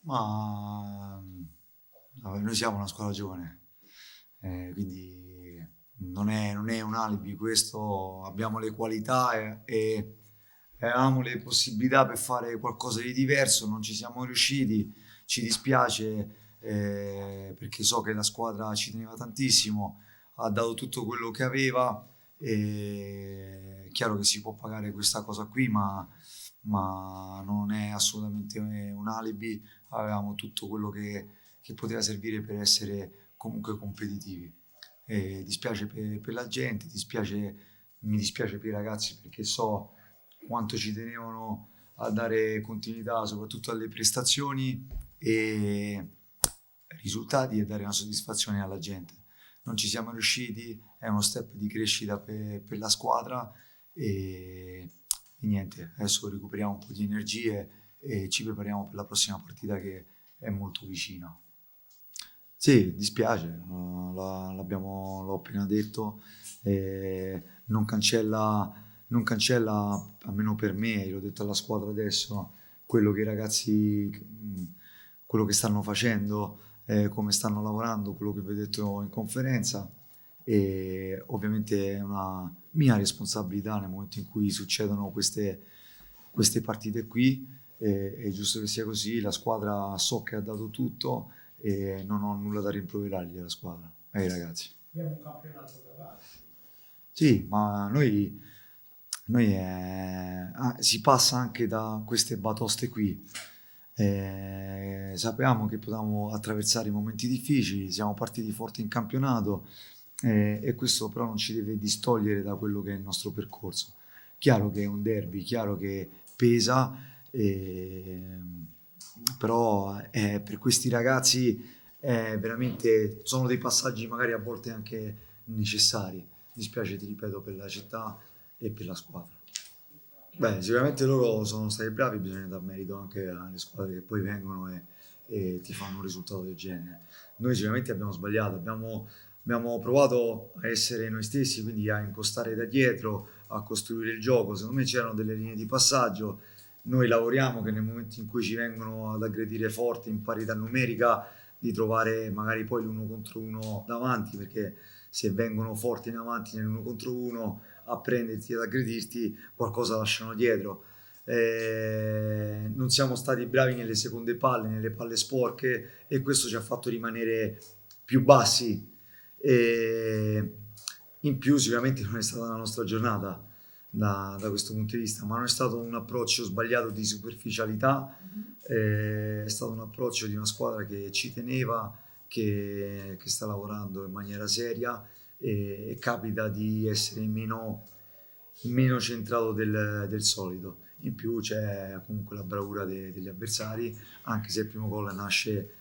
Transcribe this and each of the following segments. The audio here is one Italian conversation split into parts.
Ma vabbè, noi siamo una squadra giovane, quindi non è un alibi questo, abbiamo le qualità e avevamo le possibilità per fare qualcosa di diverso, non ci siamo riusciti, ci dispiace perché so che la squadra ci teneva tantissimo, ha dato tutto quello che aveva, e è chiaro che si può pagare questa cosa qui, ma non è assolutamente un alibi, avevamo tutto quello che poteva servire per essere comunque competitivi. Dispiace per la gente, mi dispiace per i ragazzi perché so quanto ci tenevano a dare continuità soprattutto alle prestazioni e risultati e dare una soddisfazione alla gente. Non ci siamo riusciti, è uno step di crescita per la squadra e niente, adesso recuperiamo un po' di energie e ci prepariamo per la prossima partita che è molto vicina. Sì, dispiace, l'ho appena detto, non cancella, almeno per me, l'ho detto alla squadra adesso, quello che i ragazzi, quello che stanno facendo, come stanno lavorando, quello che vi ho detto in conferenza e ovviamente è una mia responsabilità nel momento in cui succedono queste partite qui, è giusto che sia così, la squadra so che ha dato tutto e non ho nulla da rimproverargli alla squadra, ai ragazzi. Abbiamo un campionato davanti. Sì, ma noi si passa anche da queste batoste qui. Sapevamo che potevamo attraversare i momenti difficili, siamo partiti forti in campionato e questo però non ci deve distogliere da quello che è il nostro percorso. Chiaro che è un derby, chiaro che pesa, però per questi ragazzi veramente sono dei passaggi magari a volte anche necessari. Mi dispiace, ti ripeto, per la città e per la squadra. Beh, sicuramente loro sono stati bravi, bisogna dar merito anche alle squadre che poi vengono e ti fanno un risultato del genere. Noi sicuramente abbiamo sbagliato, abbiamo provato a essere noi stessi, quindi a impostare da dietro, a costruire il gioco. Secondo me c'erano delle linee di passaggio. Noi lavoriamo che nel momento in cui ci vengono ad aggredire forti in parità numerica, di trovare magari poi l'uno contro uno davanti, perché se vengono forti in avanti nell'uno contro uno a prenderti ed aggredirti, qualcosa lasciano dietro. Non siamo stati bravi nelle seconde palle, nelle palle sporche e questo ci ha fatto rimanere più bassi. E in più sicuramente non è stata la nostra giornata da questo punto di vista, ma non è stato un approccio sbagliato di superficialità, è stato un approccio di una squadra che ci teneva, che sta lavorando in maniera seria e capita di essere meno centrato del solito. In più c'è comunque la bravura degli avversari, anche se il primo gol nasce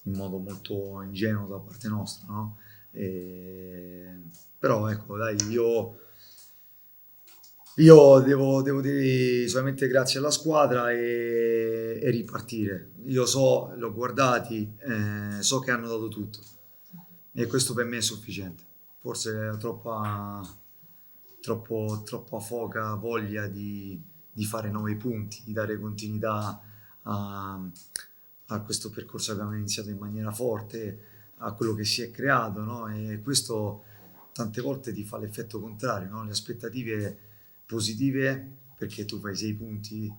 in modo molto ingenuo da parte nostra, no? E- Però ecco, dai, io devo dire solamente grazie alla squadra e ripartire. Io so, l'ho guardati, so che hanno dato tutto e questo per me è sufficiente. Forse ho troppa foca voglia di fare 9 punti, di dare continuità a, a questo percorso che abbiamo iniziato in maniera forte, a quello che si è creato, no? E questo tante volte ti fa l'effetto contrario, no? Le aspettative positive, perché tu fai 6 punti,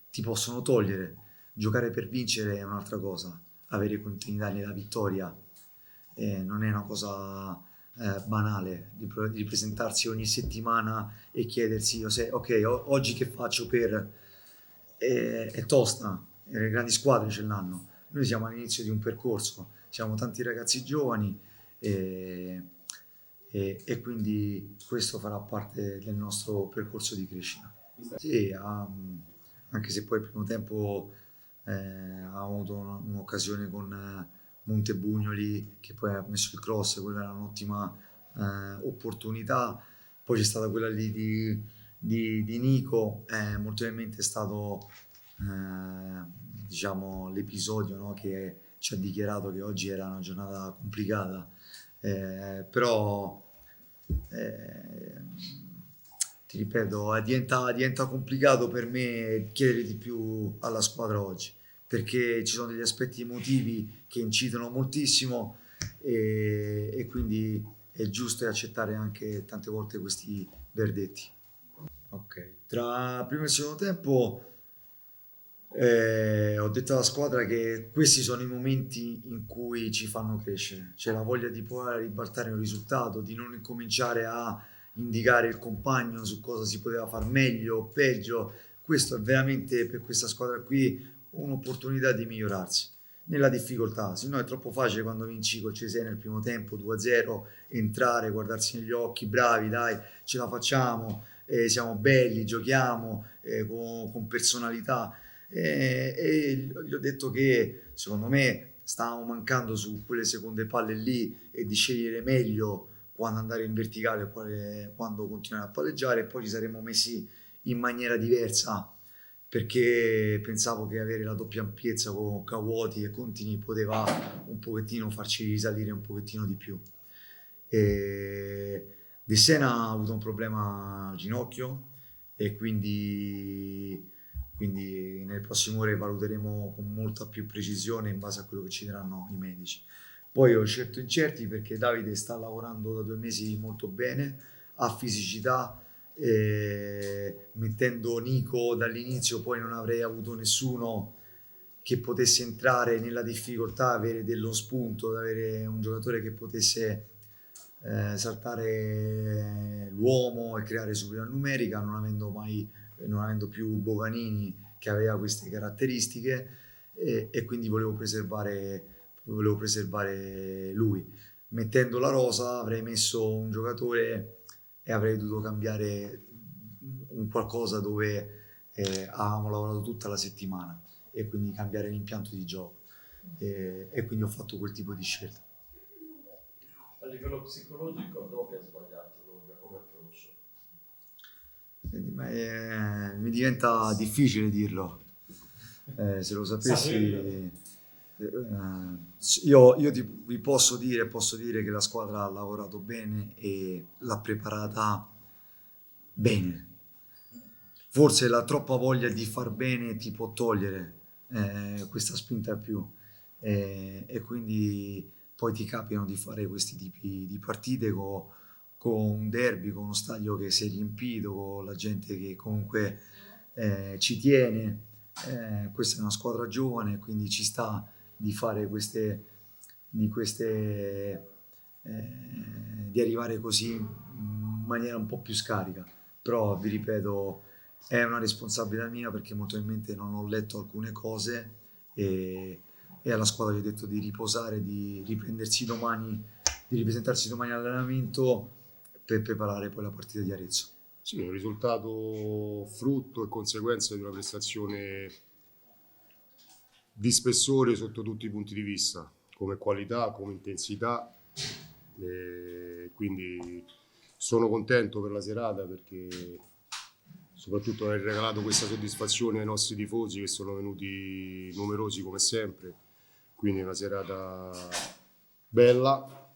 ti possono togliere. Giocare per vincere è un'altra cosa, avere continuità nella vittoria non è una cosa banale di presentarsi ogni settimana e chiedersi ok, oggi che faccio per... è tosta, le grandi squadre ce l'hanno. Noi siamo all'inizio di un percorso, siamo tanti ragazzi giovani e, e quindi questo farà parte del nostro percorso di crescita. Sì, anche se poi il primo tempo ha avuto un'occasione con Montebugnoli che poi ha messo il cross, quella era un'ottima opportunità. Poi c'è stata quella lì di Nico, molto probabilmente è stato diciamo, l'episodio, no, che ci ha dichiarato che oggi era una giornata complicata. Però eh, ti ripeto, diventa complicato per me chiedere di più alla squadra oggi perché ci sono degli aspetti emotivi che incidono moltissimo e quindi è giusto accettare anche tante volte questi verdetti. Ok, tra primo e secondo tempo ho detto alla squadra che questi sono i momenti in cui ci fanno crescere, c'è la voglia di provare a ribaltare un risultato, di non incominciare a indicare il compagno su cosa si poteva far meglio o peggio. Questo è veramente per questa squadra qui un'opportunità di migliorarsi nella difficoltà, se no è troppo facile quando vinci col Cesena nel primo tempo 2-0, entrare, guardarsi negli occhi, bravi, dai, ce la facciamo, siamo belli, giochiamo con personalità e gli ho detto che secondo me stavamo mancando su quelle seconde palle lì e di scegliere meglio quando andare in verticale e quando continuare a palleggiare e poi ci saremmo messi in maniera diversa perché pensavo che avere la doppia ampiezza con Cavuoti e Contini poteva un pochettino farci risalire un pochettino di più. E De Sena ha avuto un problema al ginocchio e quindi nelle prossime ore valuteremo con molta più precisione in base a quello che ci diranno i medici. Poi ho scelto incerti perché Davide sta lavorando da 2 mesi molto bene, ha fisicità, mettendo Nico dall'inizio poi non avrei avuto nessuno che potesse entrare nella difficoltà, avere dello spunto, avere un giocatore che potesse saltare l'uomo e creare superiorità numerica, non avendo più Boganini che aveva queste caratteristiche e quindi volevo preservare lui. Mettendo la rosa avrei messo un giocatore e avrei dovuto cambiare un qualcosa dove avevamo lavorato tutta la settimana e quindi cambiare l'impianto di gioco e quindi ho fatto quel tipo di scelta. A livello psicologico dove ha sbagliato Luca come approccio? Senti, mi diventa difficile dirlo. Se lo sapessi, vi posso dire che la squadra ha lavorato bene e l'ha preparata bene. Forse la troppa voglia di far bene ti può togliere questa spinta in più e quindi poi ti capitano di fare questi tipi di partite con un derby, con uno stadio che si è riempito, con la gente che comunque ci tiene. Questa è una squadra giovane, quindi ci sta di fare di arrivare così in maniera un po' più scarica. Però vi ripeto, è una responsabilità mia perché molto probabilmente non ho letto alcune cose e alla squadra gli ho detto di riposare, di riprendersi domani, di ripresentarsi domani all'allenamento per preparare poi la partita di Arezzo. Sì, è un risultato frutto e conseguenza di una prestazione di spessore sotto tutti i punti di vista, come qualità, come intensità. E quindi sono contento per la serata perché soprattutto aver regalato questa soddisfazione ai nostri tifosi che sono venuti numerosi come sempre. Quindi è una serata bella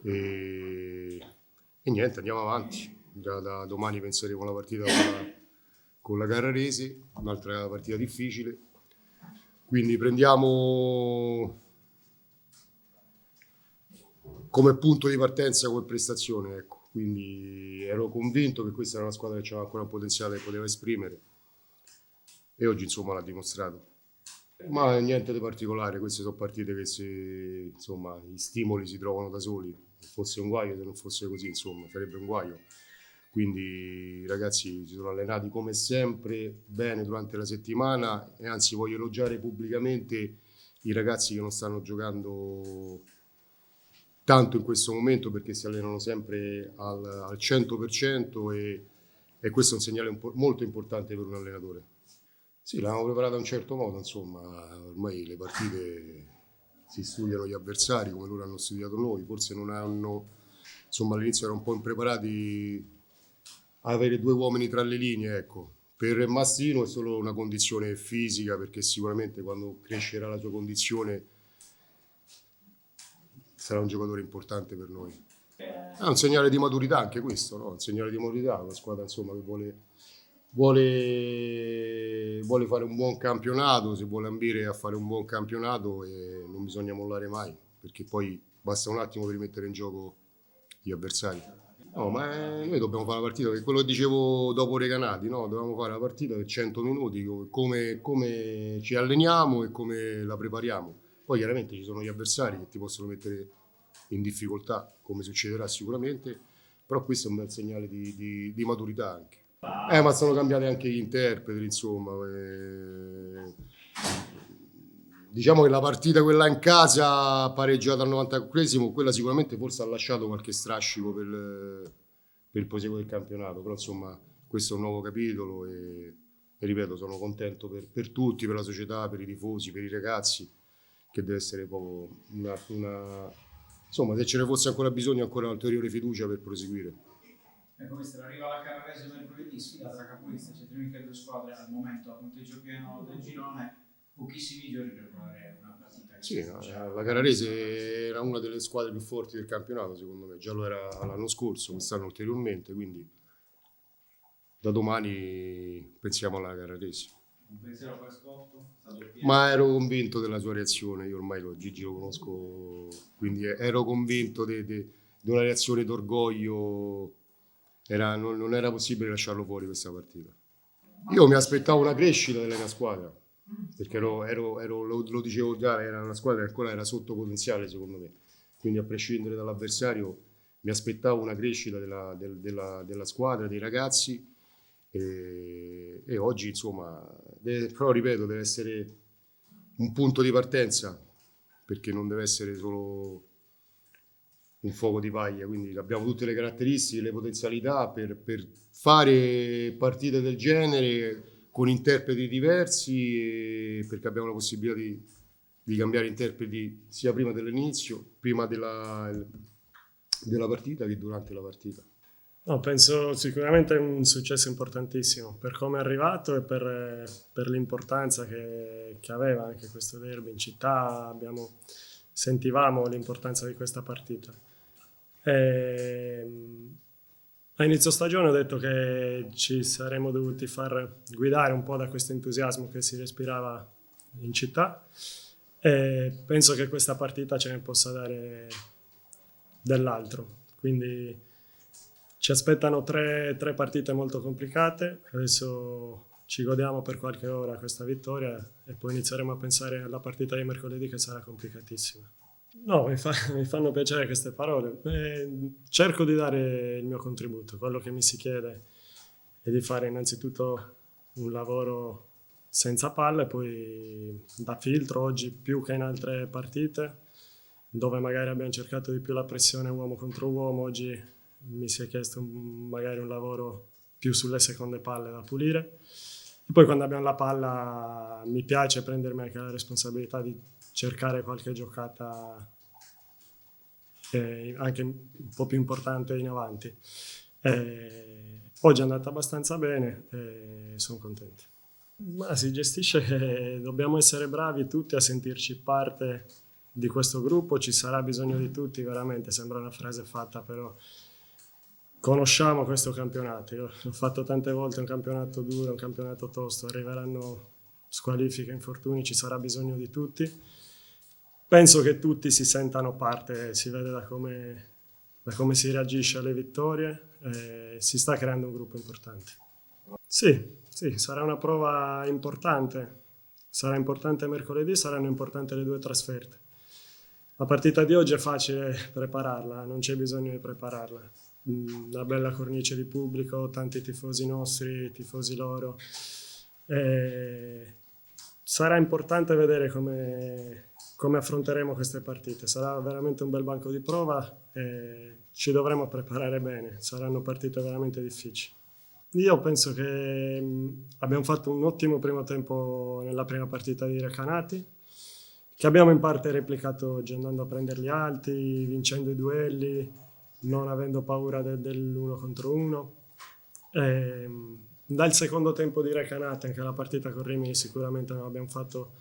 e niente, andiamo avanti. Già da domani penseremo alla partita con la Carraresi, un'altra partita difficile. Quindi prendiamo come punto di partenza come prestazione, ecco. Quindi ero convinto che questa era una squadra che aveva ancora un potenziale che poteva esprimere e oggi insomma l'ha dimostrato. Ma niente di particolare, queste sono partite che insomma, gli stimoli si trovano da soli. Se fosse un guaio, se non fosse così, insomma, sarebbe un guaio. Quindi i ragazzi si sono allenati come sempre bene durante la settimana e anzi voglio elogiare pubblicamente i ragazzi che non stanno giocando tanto in questo momento perché si allenano sempre al 100% e questo è un segnale molto importante per un allenatore. Sì, l'abbiamo preparata in un certo modo, insomma, ormai le partite si studiano gli avversari come loro hanno studiato noi, forse non hanno, insomma all'inizio erano un po' impreparati a avere 2 uomini tra le linee, ecco. Per Mastino è solo una condizione fisica perché sicuramente quando crescerà la sua condizione sarà un giocatore importante per noi. È un segnale di maturità anche questo, no? Un segnale di maturità, una squadra insomma che vuole vuole fare un buon campionato, se vuole ambire a fare un buon campionato, non bisogna mollare mai, perché poi basta un attimo per rimettere in gioco gli avversari. No, ma noi dobbiamo fare la partita, che quello che dicevo dopo Recanati, no? Dobbiamo fare la partita per 100 minuti, come ci alleniamo e come la prepariamo. Poi chiaramente ci sono gli avversari che ti possono mettere in difficoltà, come succederà sicuramente, però questo è un bel segnale di maturità anche. Ma sono cambiati anche gli interpreti, insomma. Diciamo che la partita quella in casa pareggiata al 94esimo, quella sicuramente forse ha lasciato qualche strascico per il proseguo del campionato, però insomma questo è un nuovo capitolo e ripeto, sono contento per tutti, per la società, per i tifosi, per i ragazzi, che deve essere proprio insomma, se ce ne fosse ancora bisogno, ancora ulteriore fiducia per proseguire. Ecco, mister, arriva la Carrarese mercoledì, sfida tra capoliste, c'è le due squadre al momento a punteggio pieno del girone, pochissimi giorni per provare una partita. Sì, no, la Carrarese era una delle squadre più forti del campionato, secondo me, già lo era l'anno scorso, quest'anno ulteriormente, quindi da domani pensiamo alla Carrarese. Un pensiero a Pascotto? Ma ero convinto della sua reazione, io ormai Gigi lo conosco, quindi ero convinto di una reazione d'orgoglio, non era possibile lasciarlo fuori questa partita. Io mi aspettavo una crescita della mia squadra, perché lo dicevo già, era una squadra che ancora era sotto potenziale secondo me, quindi a prescindere dall'avversario mi aspettavo una crescita della squadra, dei ragazzi, e oggi insomma, però ripeto, deve essere un punto di partenza, perché non deve essere solo un fuoco di paglia, quindi abbiamo tutte le caratteristiche, le potenzialità per fare partite del genere con interpreti diversi, perché abbiamo la possibilità di cambiare interpreti sia prima dell'inizio, prima della partita che durante la partita. No, penso sicuramente è un successo importantissimo per come è arrivato e per l'importanza che aveva anche questo derby in città. Sentivamo l'importanza di questa partita. A inizio stagione ho detto che ci saremmo dovuti far guidare un po' da questo entusiasmo che si respirava in città, e penso che questa partita ce ne possa dare dell'altro. Quindi ci aspettano tre partite molto complicate, adesso ci godiamo per qualche ora questa vittoria e poi inizieremo a pensare alla partita di mercoledì, che sarà complicatissima. No, mi fanno piacere queste parole. Cerco di dare il mio contributo. Quello che mi si chiede è di fare innanzitutto un lavoro senza palle, e poi da filtro oggi più che in altre partite, dove magari abbiamo cercato di più la pressione uomo contro uomo. Oggi mi si è chiesto magari un lavoro più sulle seconde palle da pulire. E poi quando abbiamo la palla mi piace prendermi anche la responsabilità di cercare qualche giocata anche un po' più importante in avanti. Oggi è andata abbastanza bene e sono contento. Ma si gestisce che dobbiamo essere bravi tutti a sentirci parte di questo gruppo, ci sarà bisogno di tutti, veramente sembra una frase fatta, però conosciamo questo campionato. Io ho fatto tante volte un campionato duro, un campionato tosto, arriveranno squalifiche, infortuni, ci sarà bisogno di tutti. Penso che tutti si sentano parte, si vede da come si reagisce alle vittorie, si sta creando un gruppo importante. Sì, sarà una prova importante, sarà importante mercoledì, saranno importanti le 2 trasferte. La partita di oggi è facile prepararla, non c'è bisogno di prepararla. Una bella cornice di pubblico, tanti tifosi nostri, tifosi loro. Sarà importante vedere come affronteremo queste partite. Sarà veramente un bel banco di prova e ci dovremo preparare bene. Saranno partite veramente difficili. Io penso che abbiamo fatto un ottimo primo tempo nella prima partita di Recanati, che abbiamo in parte replicato oggi, andando a prenderli alti, vincendo i duelli, non avendo paura dell'1 contro 1. Dal secondo tempo di Recanati, anche la partita con Rimini, sicuramente non abbiamo fatto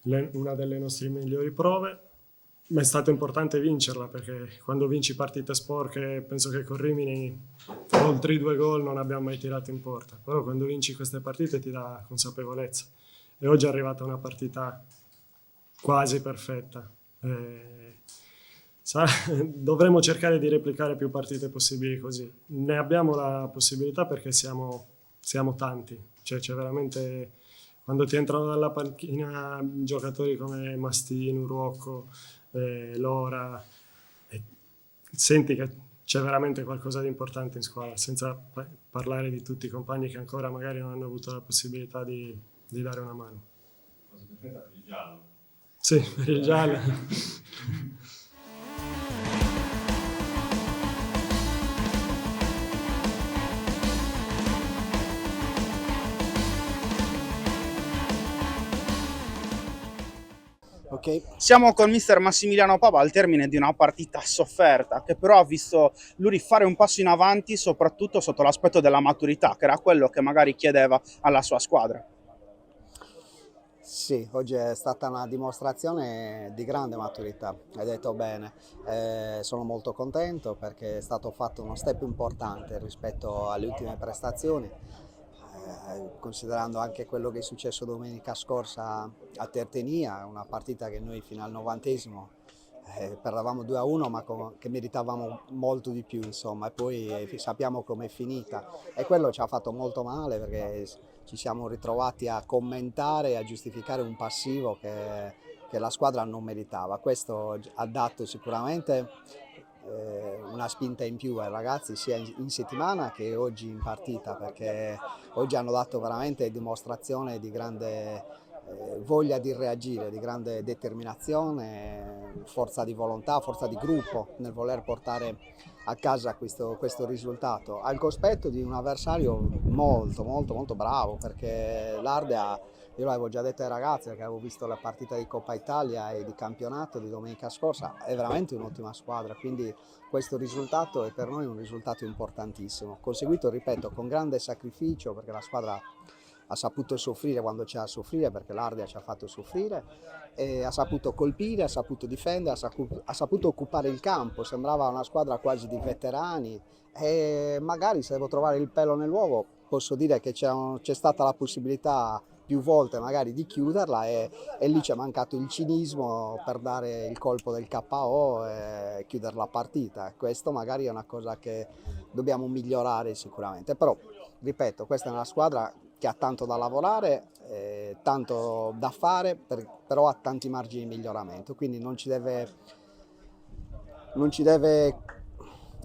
una delle nostre migliori prove. ma è stato importante vincerla, perché quando vinci partite sporche, penso che con Rimini oltre i 2 gol non abbiamo mai tirato in porta, però quando vinci queste partite ti dà consapevolezza, e oggi è arrivata una partita quasi perfetta. Dovremmo cercare di replicare più partite possibili così. Ne abbiamo la possibilità perché siamo tanti, cioè c'è veramente, quando ti entrano dalla panchina giocatori come Mastino, Ruocco, Lora, senti che c'è veramente qualcosa di importante in squadra, senza parlare di tutti i compagni che ancora magari non hanno avuto la possibilità di dare una mano. Cosa perfetta per il giallo. Sì, per il giallo. Okay. Siamo con mister Massimiliano Pava al termine di una partita sofferta, che però ha visto lui fare un passo in avanti, soprattutto sotto l'aspetto della maturità, che era quello che magari chiedeva alla sua squadra. Sì, oggi è stata una dimostrazione di grande maturità, hai detto bene. Sono molto contento perché è stato fatto uno step importante rispetto alle ultime prestazioni, considerando anche quello che è successo domenica scorsa a Tertenia, una partita che noi fino al 90esimo perdavamo 2-1, ma che meritavamo molto di più, insomma, e poi sappiamo com'è finita, e quello ci ha fatto molto male perché ci siamo ritrovati a commentare e a giustificare un passivo che la squadra non meritava. Questo ha dato sicuramente una spinta in più ai ragazzi sia in settimana che oggi in partita, perché oggi hanno dato veramente dimostrazione di grande voglia di reagire, di grande determinazione, forza di volontà, forza di gruppo nel voler portare a casa questo risultato, al cospetto di un avversario molto bravo, perché l'Ardea, io l'avevo già detto ai ragazzi perché avevo visto la partita di Coppa Italia e di campionato di domenica scorsa, è veramente un'ottima squadra, quindi questo risultato è per noi un risultato importantissimo, conseguito, ripeto, con grande sacrificio, perché la squadra ha saputo soffrire quando c'è da soffrire, perché l'Ardea ci ha fatto soffrire, e ha saputo colpire, ha saputo difendere, ha saputo occupare il campo, sembrava una squadra quasi di veterani, e magari se devo trovare il pelo nell'uovo posso dire che c'è stata la possibilità più volte magari di chiuderla, e lì c'è mancato il cinismo per dare il colpo del KO e chiudere la partita. Questo magari è una cosa che dobbiamo migliorare sicuramente, però ripeto, questa è una squadra che ha tanto da lavorare, tanto da fare, però ha tanti margini di miglioramento, quindi non ci deve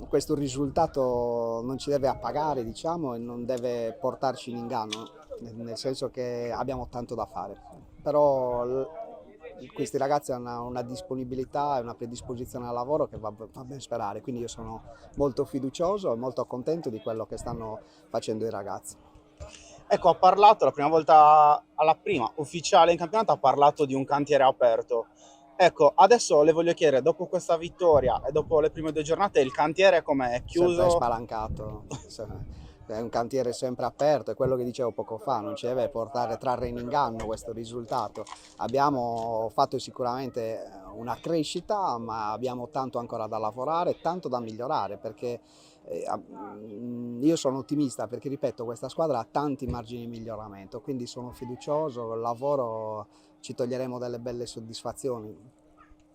questo risultato non ci deve appagare, diciamo, e non deve portarci in inganno, nel senso che abbiamo tanto da fare, però questi ragazzi hanno una disponibilità e una predisposizione al lavoro che fa ben sperare, quindi io sono molto fiducioso e molto contento di quello che stanno facendo i ragazzi. Ecco, ha parlato la prima volta, alla prima ufficiale in campionato, ha parlato di un cantiere aperto. Ecco, adesso le voglio chiedere, dopo questa vittoria e dopo le prime 2 giornate, il cantiere com'è? Chiuso? Sempre spalancato, è un cantiere sempre aperto, è quello che dicevo poco fa, non ci deve trarre in inganno questo risultato. Abbiamo fatto sicuramente una crescita, ma abbiamo tanto ancora da lavorare, tanto da migliorare, perché io sono ottimista, perché ripeto, questa squadra ha tanti margini di miglioramento, quindi sono fiducioso, col lavoro ci toglieremo delle belle soddisfazioni,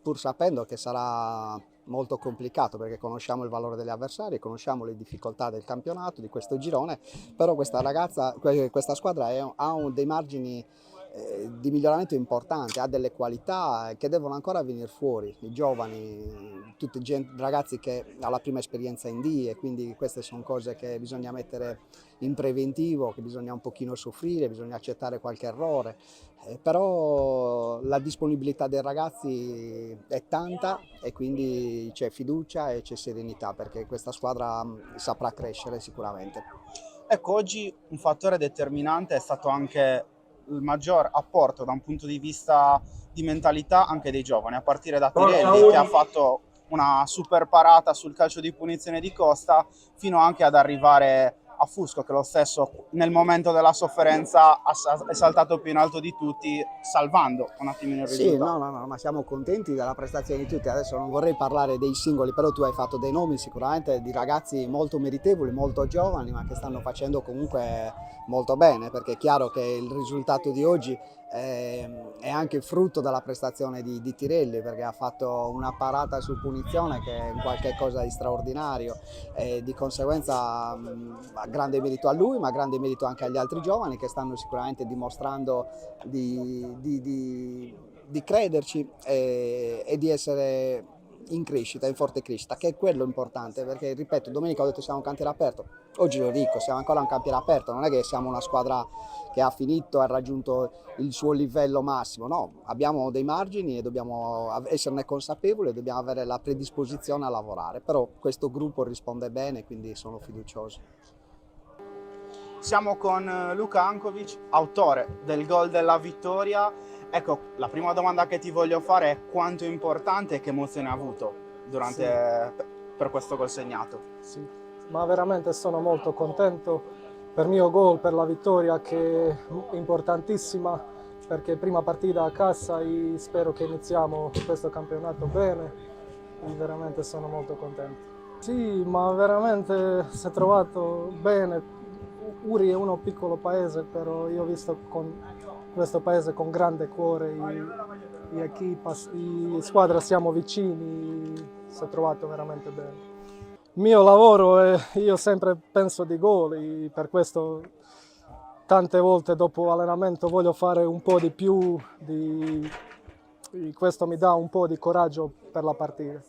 pur sapendo che sarà molto complicato, perché conosciamo il valore degli avversari, conosciamo le difficoltà del campionato, di questo girone, però questa squadra ha dei margini di miglioramento importanti, ha delle qualità che devono ancora venire fuori, i giovani, tutti ragazzi che hanno la prima esperienza in D, e quindi queste sono cose che bisogna mettere in preventivo, che bisogna un pochino soffrire, bisogna accettare qualche errore, però la disponibilità dei ragazzi è tanta e quindi c'è fiducia e c'è serenità, perché questa squadra saprà crescere sicuramente. Ecco, oggi un fattore determinante è stato anche il maggior apporto da un punto di vista di mentalità anche dei giovani, a partire da Tirelli, che ha fatto una super parata sul calcio di punizione di Costa, fino anche ad arrivare a Fusco, che lo stesso nel momento della sofferenza è saltato più in alto di tutti, salvando un attimino il Sì, risultato. no, ma siamo contenti della prestazione di tutti. Adesso non vorrei parlare dei singoli, però tu hai fatto dei nomi sicuramente di ragazzi molto meritevoli, molto giovani, ma che stanno facendo comunque molto bene, perché è chiaro che il risultato di oggi è anche frutto della prestazione di Tirelli, perché ha fatto una parata su punizione che è qualche cosa di straordinario, e di conseguenza grande merito a lui, ma grande merito anche agli altri giovani che stanno sicuramente dimostrando di crederci e di essere in crescita, in forte crescita, che è quello importante, perché ripeto, domenica ho detto siamo un cantiere aperto, oggi lo dico, siamo ancora un cantiere aperto, non è che siamo una squadra che ha finito, ha raggiunto il suo livello massimo, no, abbiamo dei margini e dobbiamo esserne consapevoli e dobbiamo avere la predisposizione a lavorare, però questo gruppo risponde bene, quindi sono fiducioso. Siamo con Luka Ankovic, autore del gol della vittoria. Ecco, la prima domanda che ti voglio fare è quanto è importante e che emozione ha avuto per questo gol segnato. Sì, ma veramente sono molto contento per il mio gol, per la vittoria che è importantissima, perché prima partita a casa e spero che iniziamo questo campionato bene e veramente sono molto contento. Sì, ma veramente si è trovato bene. Uri è un piccolo paese, però io ho visto con questo paese con grande cuore e squadra siamo vicini, si è trovato veramente bene. Il mio lavoro è, io sempre penso di gol e per questo tante volte dopo allenamento voglio fare un po' di più, questo mi dà un po' di coraggio per la partita.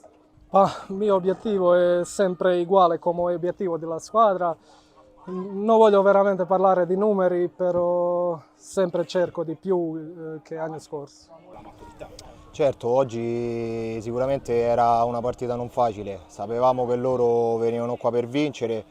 Il mio obiettivo è sempre uguale come obiettivo della squadra. Non voglio veramente parlare di numeri, però sempre cerco di più che l'anno scorso. Certo, oggi sicuramente era una partita non facile, sapevamo che loro venivano qua per vincere,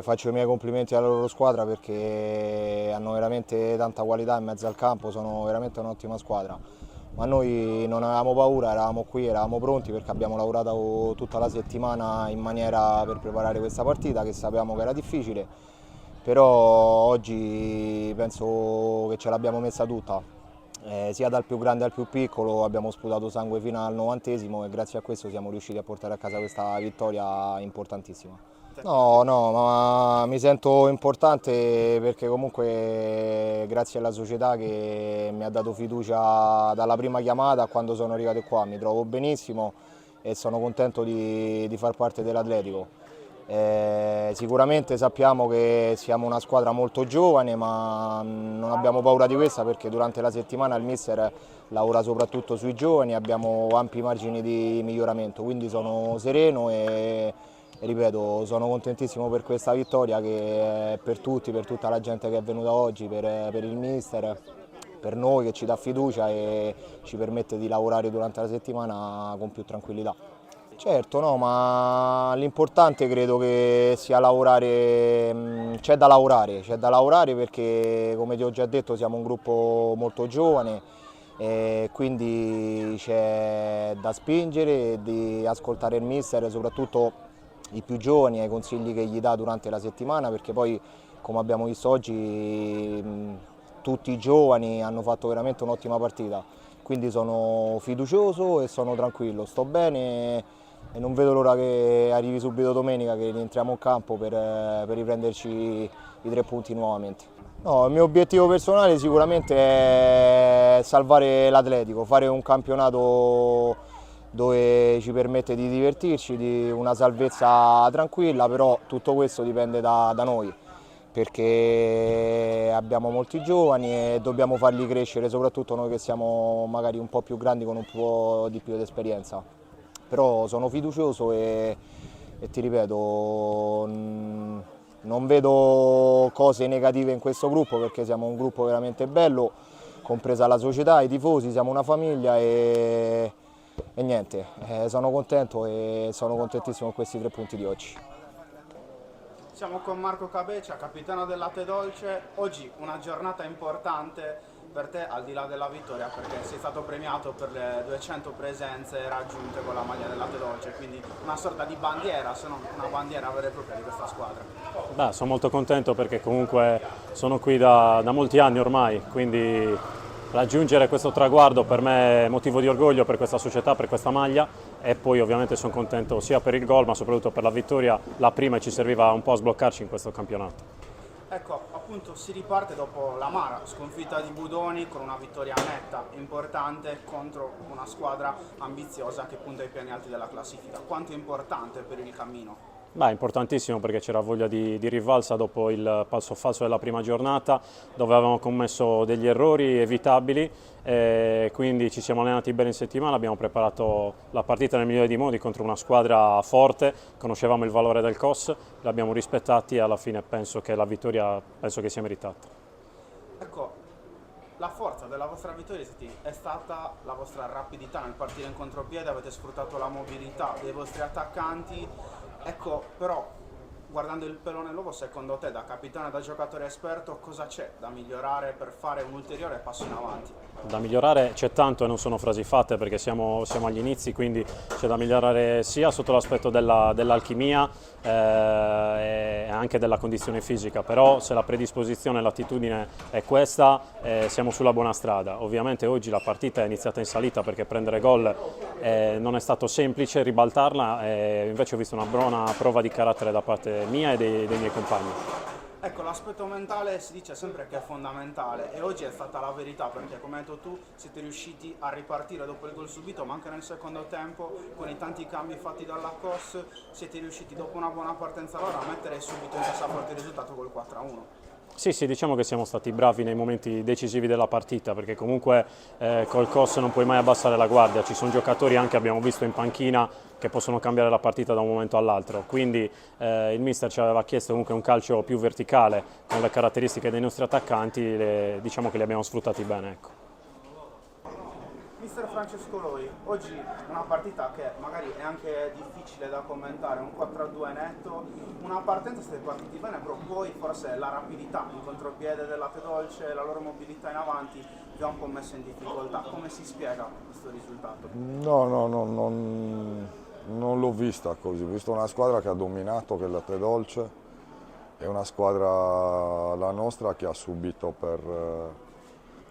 faccio i miei complimenti alla loro squadra perché hanno veramente tanta qualità in mezzo al campo, sono veramente un'ottima squadra. Ma noi non avevamo paura, eravamo qui, eravamo pronti perché abbiamo lavorato tutta la settimana in maniera per preparare questa partita che sapevamo che era difficile, però oggi penso che ce l'abbiamo messa tutta, sia dal più grande al più piccolo abbiamo sputato sangue fino al 90° e grazie a questo siamo riusciti a portare a casa questa vittoria importantissima. No, ma mi sento importante perché comunque grazie alla società che mi ha dato fiducia dalla prima chiamata a quando sono arrivato qua, mi trovo benissimo e sono contento di far parte dell'Atletico. Sicuramente sappiamo che siamo una squadra molto giovane, ma non abbiamo paura di questa perché durante la settimana il mister lavora soprattutto sui giovani, abbiamo ampi margini di miglioramento, quindi sono sereno e ripeto, sono contentissimo per questa vittoria che è per tutti, per tutta la gente che è venuta oggi, per il mister, per noi che ci dà fiducia e ci permette di lavorare durante la settimana con più tranquillità. Certo, no, ma l'importante credo che sia lavorare, c'è da lavorare perché come ti ho già detto siamo un gruppo molto giovane e quindi c'è da spingere e di ascoltare il mister, soprattutto i più giovani e i consigli che gli dà durante la settimana perché poi come abbiamo visto oggi tutti i giovani hanno fatto veramente un'ottima partita, quindi sono fiducioso e sono tranquillo, sto bene e non vedo l'ora che arrivi subito domenica che rientriamo in campo per riprenderci i 3 punti nuovamente. No, il mio obiettivo personale sicuramente è salvare l'Atletico, fare un campionato dove ci permette di divertirci, di una salvezza tranquilla, però tutto questo dipende da noi, perché abbiamo molti giovani e dobbiamo farli crescere, soprattutto noi che siamo magari un po' più grandi con un po' di più di esperienza. Però sono fiducioso e ti ripeto, non vedo cose negative in questo gruppo perché siamo un gruppo veramente bello, compresa la società, i tifosi, siamo una famiglia e niente, sono contento e sono contentissimo con questi 3 punti di oggi. Siamo con Marco Cabecia, capitano del Latte Dolce. Oggi una giornata importante per te, al di là della vittoria, perché sei stato premiato per le 200 presenze raggiunte con la maglia del Latte Dolce, quindi una sorta di bandiera, se non una bandiera vera e propria di questa squadra. Beh, sono molto contento perché comunque sono qui da molti anni ormai, quindi raggiungere questo traguardo per me è motivo di orgoglio per questa società, per questa maglia, e poi ovviamente sono contento sia per il gol ma soprattutto per la vittoria, la prima, e ci serviva un po' a sbloccarci in questo campionato. Ecco, appunto si riparte dopo l'amara sconfitta di Budoni con una vittoria netta, importante, contro una squadra ambiziosa che punta ai piani alti della classifica. Quanto è importante per il cammino? Beh, importantissimo perché c'era voglia di rivalsa dopo il passo falso della prima giornata, dove avevamo commesso degli errori evitabili, e quindi ci siamo allenati bene in settimana, abbiamo preparato la partita nel migliore dei modi contro una squadra forte, conoscevamo il valore del COS, l'abbiamo rispettati e alla fine penso che la vittoria sia meritata. Ecco, la forza della vostra vittoria è stata la vostra rapidità nel partire in contropiede, avete sfruttato la mobilità dei vostri attaccanti. Ecco, però, guardando il pelo nell'uovo, secondo te, da capitano e da giocatore esperto, cosa c'è da migliorare per fare un ulteriore passo in avanti? Da migliorare c'è tanto e non sono frasi fatte perché siamo agli inizi, quindi c'è da migliorare sia sotto l'aspetto dell'alchimia e anche della condizione fisica, però se la predisposizione e l'attitudine è questa siamo sulla buona strada. Ovviamente oggi la partita è iniziata in salita perché prendere gol non è stato semplice, ribaltarla, invece ho visto una buona prova di carattere da parte mia e dei miei compagni. Ecco, l'aspetto mentale si dice sempre che è fondamentale e oggi è stata la verità perché, come hai detto tu, siete riusciti a ripartire dopo il gol subito, ma anche nel secondo tempo, con i tanti cambi fatti dalla COS, siete riusciti dopo una buona partenza loro a mettere subito in passaporto il risultato col 4-1. Sì, diciamo che siamo stati bravi nei momenti decisivi della partita perché comunque col COS non puoi mai abbassare la guardia, ci sono giocatori anche, abbiamo visto in panchina, che possono cambiare la partita da un momento all'altro, quindi il mister ci aveva chiesto comunque un calcio più verticale con le caratteristiche dei nostri attaccanti, diciamo che li abbiamo sfruttati bene. Ecco. Mister Francesco Loi, oggi una partita che magari è anche difficile da commentare, un 4-2 netto, una partenza siete partiti bene, però poi forse la rapidità in contropiede del Latte Dolce, la loro mobilità in avanti vi ha un po' messo in difficoltà. Come si spiega questo risultato? No, non l'ho vista così, ho visto una squadra che ha dominato, che è il Latte Dolce, e una squadra, la nostra, che ha subito per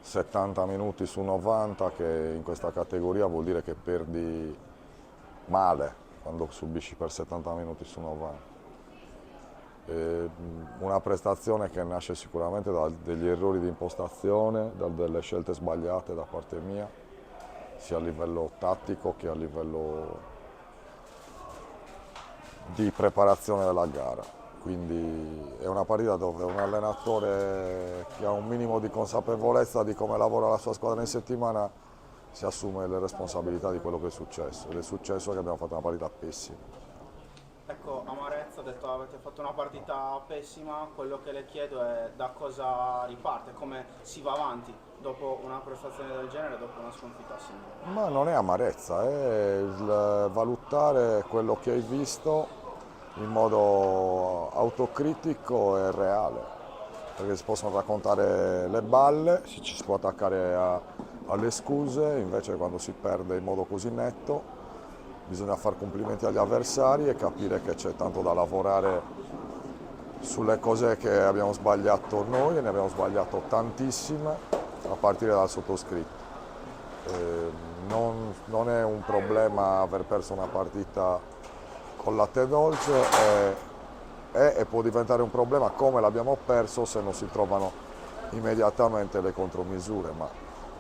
70 minuti su 90, che in questa categoria vuol dire che perdi male quando subisci per 70 minuti su 90. Una prestazione che nasce sicuramente da degli errori di impostazione, da delle scelte sbagliate da parte mia, sia a livello tattico che a livello di preparazione della gara. Quindi è una partita dove un allenatore che ha un minimo di consapevolezza di come lavora la sua squadra in settimana si assume le responsabilità di quello che è successo. Ed è successo che abbiamo fatto una partita pessima. Ecco, amarezza, ha detto avete fatto una partita pessima, quello che le chiedo è da cosa riparte, come si va avanti dopo una prestazione del genere, dopo una sconfitta simile. Ma non è amarezza, è il valutare quello che hai visto in modo autocritico e reale, perché si possono raccontare le balle, ci si può attaccare alle scuse, invece quando si perde in modo così netto bisogna fare complimenti agli avversari e capire che c'è tanto da lavorare sulle cose che abbiamo sbagliato noi, e ne abbiamo sbagliato tantissime, a partire dal sottoscritto. Non è un problema aver perso una partita con Latte Dolce, e può diventare un problema come l'abbiamo perso se non si trovano immediatamente le contromisure, ma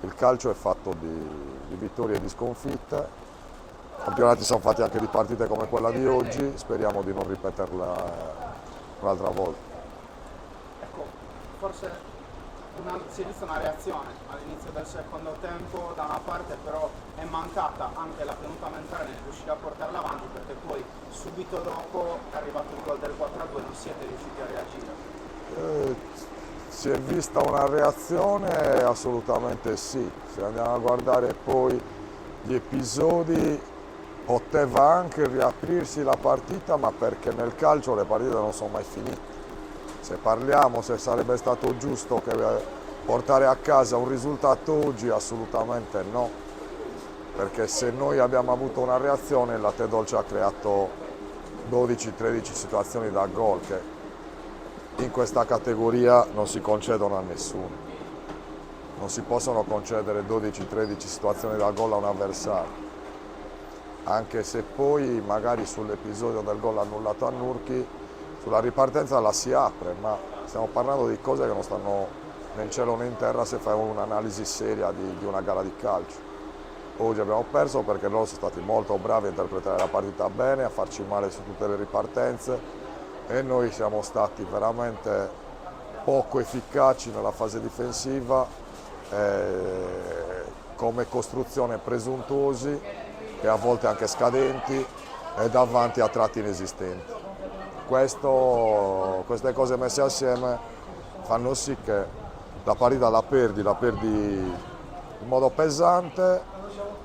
il calcio è fatto di vittorie e di sconfitte, i campionati sono fatti anche di partite come quella di oggi, speriamo di non ripeterla un'altra volta. Ecco, forse si è vista una reazione all'inizio del secondo tempo da una parte, però è mancata anche la tenuta mentale nel riuscire a portarla avanti, perché poi subito dopo è arrivato il gol del 4-2, non siete riusciti a reagire. Si è vista una reazione? Assolutamente sì. Se andiamo a guardare poi gli episodi, poteva anche riaprirsi la partita, ma perché nel calcio le partite non sono mai finite. Se parliamo se sarebbe stato giusto che Portare a casa un risultato oggi assolutamente no, perché se noi abbiamo avuto una reazione, il Latte Dolce ha creato 12-13 situazioni da gol che in questa categoria non si concedono a nessuno. Non si possono concedere 12-13 situazioni da gol a un avversario, anche se poi magari sull'episodio del gol annullato a Nurchi, sulla ripartenza la si apre, ma stiamo parlando di cose che non stanno né in cielo né in terra se fai un'analisi seria di una gara di calcio. Oggi abbiamo perso perché loro sono stati molto bravi a interpretare la partita bene, a farci male su tutte le ripartenze e noi siamo stati veramente poco efficaci nella fase difensiva, come costruzione presuntuosi e a volte anche scadenti e davanti a tratti inesistenti. Queste cose messe assieme fanno sì che la partita la perdi in modo pesante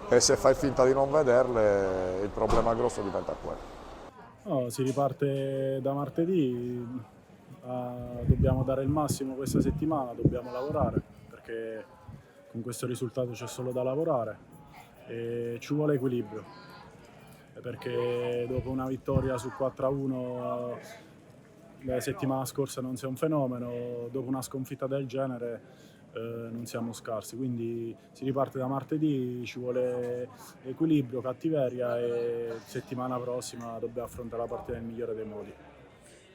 e se fai finta di non vederle il problema grosso diventa quello. No, si riparte da martedì, dobbiamo dare il massimo questa settimana, dobbiamo lavorare perché con questo risultato c'è solo da lavorare e ci vuole equilibrio, perché dopo una vittoria su 4-1 la settimana scorsa non sei un fenomeno, dopo una sconfitta del genere non siamo scarsi, quindi si riparte da martedì, ci vuole equilibrio, cattiveria e settimana prossima dobbiamo affrontare la partita nel migliore dei modi.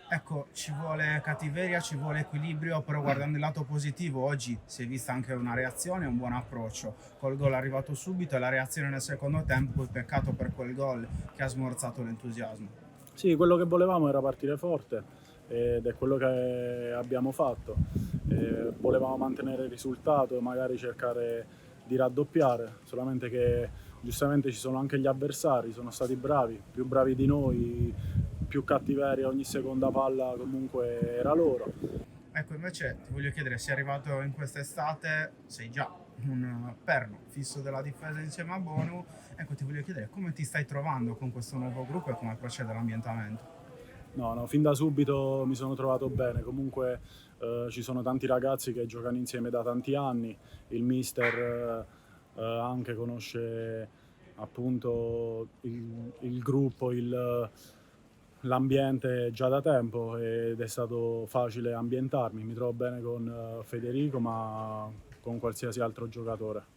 Ecco, ci vuole cattiveria, ci vuole equilibrio, però guardando il lato positivo oggi si è vista anche una reazione e un buon approccio. Col gol arrivato subito e la reazione nel secondo tempo, il peccato per quel gol che ha smorzato l'entusiasmo. Sì, quello che volevamo era partire forte ed è quello che abbiamo fatto. Volevamo mantenere il risultato e magari cercare di raddoppiare, solamente che giustamente ci sono anche gli avversari, sono stati bravi, più bravi di noi, più cattiveria, ogni seconda palla comunque era loro. Ecco, invece ti voglio chiedere, sei arrivato in quest'estate, sei già un perno fisso della difesa insieme a Bonu, ecco ti voglio chiedere come ti stai trovando con questo nuovo gruppo e come procede l'ambientamento? No, fin da subito mi sono trovato bene, comunque ci sono tanti ragazzi che giocano insieme da tanti anni, il mister anche conosce appunto il gruppo, l'ambiente già da tempo ed è stato facile ambientarmi, mi trovo bene con Federico ma con qualsiasi altro giocatore.